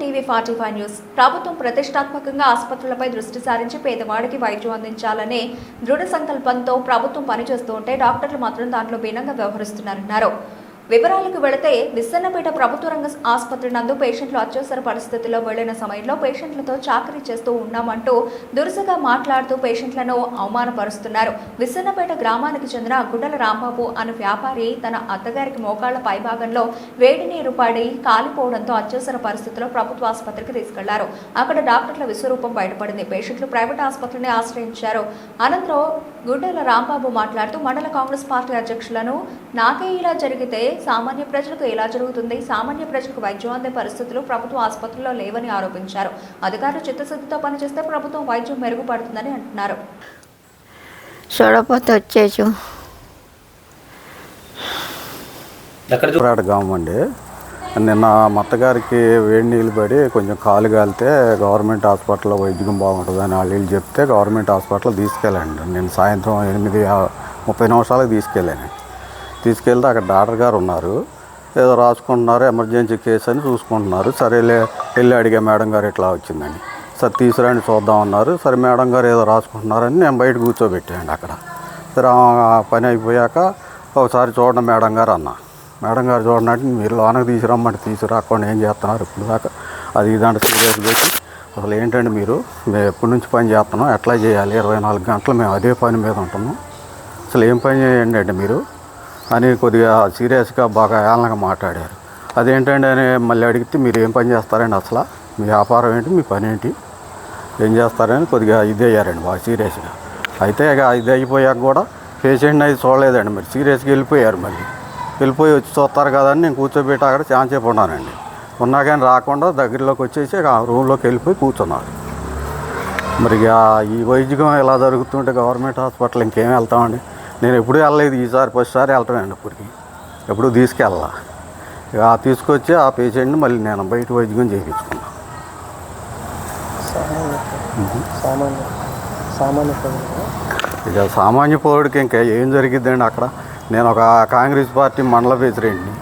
TV 45 news. ప్రభుత్వం ప్రతిష్టాత్మకంగా ఆసుపత్రులపై దృష్టి సారించి పేదవాడికి వైద్యం అందించాలనే దృఢ సంకల్పంతో ప్రభుత్వం పనిచేస్తూ ఉంటే డాక్టర్లు మాత్రం దాంట్లో భిన్నంగా వ్యవహరిస్తున్నారన్నారు. వివరాలకు వెళితే విస్సన్నపేట ప్రభుత్వ రంగ ఆసుపత్రి నందు పేషెంట్లు అత్యవసర పరిస్థితుల్లో వెళ్లిన సమయంలో పేషెంట్లతో చాకరీ చేస్తూ ఉన్నామంటూ దురుసుగా మాట్లాడుతూ పేషెంట్లను అవమానపరుస్తున్నారు. విస్సన్నపేట గ్రామానికి చెందిన గుడ్డల రాంబాబు అనే వ్యాపారి తన అత్తగారికి మోకాళ్ల పైభాగంలో వేడి నీరు పడి కాలిపోవడంతో అత్యవసర పరిస్థితుల్లో ప్రభుత్వ ఆసుపత్రికి తీసుకెళ్లారు. అక్కడ డాక్టర్ల విశ్వరూపం బయటపడింది. పేషెంట్లు ప్రైవేట్ ఆసుపత్రిని ఆశ్రయించారు. అనంతరం గుడ్డల రాంబాబు మాట్లాడుతూ మండల కాంగ్రెస్ పార్టీ అధ్యక్షులను నాకే ఇలా జరిగితే సామాన్య ప్రజలకు ఎలా జరుగుతుంది? సామాన్య ప్రజలకు వైద్యం అందే పరిస్థితులు ప్రభుత్వ ఆసుపత్రుల్లో లేవని ఆరోపించారు. అధికారులు చిత్తశుద్ధితో పనిచేస్తే ప్రభుత్వం వైద్యం మెరుగుపడుతుందని అంటున్నారు. అండి నిన్న మత్తగారికి వేడి నీళ్ళు పడి కొంచెం కాలు కాలితే గవర్నమెంట్ హాస్పిటల్లో వైద్యం బాగుంటుందని వాళ్ళు చెప్తే గవర్నమెంట్ హాస్పిటల్ తీసుకెళ్ళండి. నేను సాయంత్రం 8:30 తీసుకెళ్తే అక్కడ డాక్టర్ గారు ఉన్నారు. ఏదో రాసుకుంటున్నారు, ఎమర్జెన్సీ కేసు అని చూసుకుంటున్నారు. సరేలే వెళ్ళి అడిగా మేడం గారు ఇట్లా వచ్చిందని. సరే తీసుకురండి చూద్దామన్నారు. సరే మేడం గారు ఏదో రాసుకుంటున్నారని నేను బయట కూర్చోబెట్టాను అక్కడ. సరే పని అయిపోయాక ఒకసారి చూడండి మేడం గారు అన్న. మేడం గారు చూడండి, మీరు లోనకి తీసుకురమ్మంటే తీసుకురాకుండా ఏం చేస్తున్నారు ఇప్పుడు దాకా అది ఇదంటే సీరియస్ పెట్టి అసలు ఏంటంటే మేము ఎప్పటి నుంచి పని చేస్తున్నాం, ఎట్లా చేయాలి, 24 గంటలు మేము అదే పని మీద ఉంటున్నాం, అసలు ఏం పని చేయండి అంటే మీరు అని కొద్దిగా సీరియస్గా బాగా ఏళ్ళగా మాట్లాడారు. అదేంటండి అని మళ్ళీ అడిగితే మీరు ఏం పని చేస్తారండి, అసలు మీ వ్యాపారం ఏంటి, మీ పని ఏంటి, ఏం చేస్తారని కొద్దిగా ఇది అయ్యారండి బాగా సీరియస్గా. అయితే ఇక ఇది అయిపోయాక కూడా పేషెంట్ని అయితే చూడలేదండి, మరి సీరియస్గా వెళ్ళిపోయారు. మళ్ళీ వెళ్ళిపోయి వచ్చి చూస్తారు కదా అని నేను కూర్చోబెట్టి అక్కడ చాలాసేపు ఉన్నానండి. ఉన్నా కానీ రాకుండా దగ్గరలోకి వచ్చేసి ఆ రూమ్లోకి వెళ్ళిపోయి కూర్చున్నారు. మరి ఈ వైద్యం ఎలా జరుగుతుంటే గవర్నమెంట్ హాస్పిటల్ ఇంకేం వెళ్తామండి. నేను ఎప్పుడూ వెళ్ళలేదు, ఈసారి ఫస్ట్సారి వెళ్తానండి. ఇప్పటికి ఎప్పుడు తీసుకెళ్ళా. ఇక తీసుకొచ్చి ఆ పేషెంట్ని మళ్ళీ నేను బయట వైద్యం చేయించుకున్నాను. ఇక సామాన్య పౌరుడికి ఇంకా ఏం జరిగిద్దండి అక్కడ. నేను ఒక కాంగ్రెస్ పార్టీ మండల ప్రెసిడెంట్ని.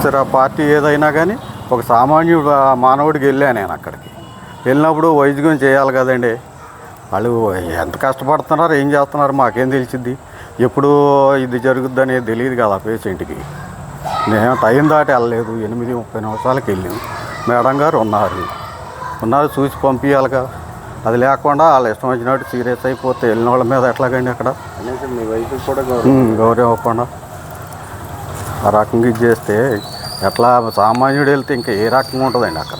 సరే ఆ పార్టీ ఏదైనా కానీ ఒక సామాన్యుడు మానవుడికి వెళ్ళాను నేను. అక్కడికి వెళ్ళినప్పుడు వైద్యం చేయాలి కదండి. వాళ్ళు ఎంత కష్టపడుతున్నారు, ఏం చేస్తున్నారు మాకేం తెలిసిద్ది. ఎప్పుడు ఇది జరుగుద్ది అనేది తెలియదు కదా పేషెంట్కి. నేను టైం దాటి వెళ్ళలేదు, 8:30 వెళ్ళింది. మేడం గారు ఉన్నారు చూసి పంపించాలిగా. అది లేకుండా వాళ్ళు ఇష్టం వచ్చినట్టు సీరియస్ అయిపోతే వెళ్ళిన వాళ్ళ మీద ఎట్లాగండి అక్కడ మీ వైపు కూడా గౌరవం ఇవ్వకుండా ఆ రకంగా ఇది చేస్తే ఎట్లా సామాన్యుడు వెళ్తే ఇంకా ఏ రకంగా ఉంటుందండి అక్కడ.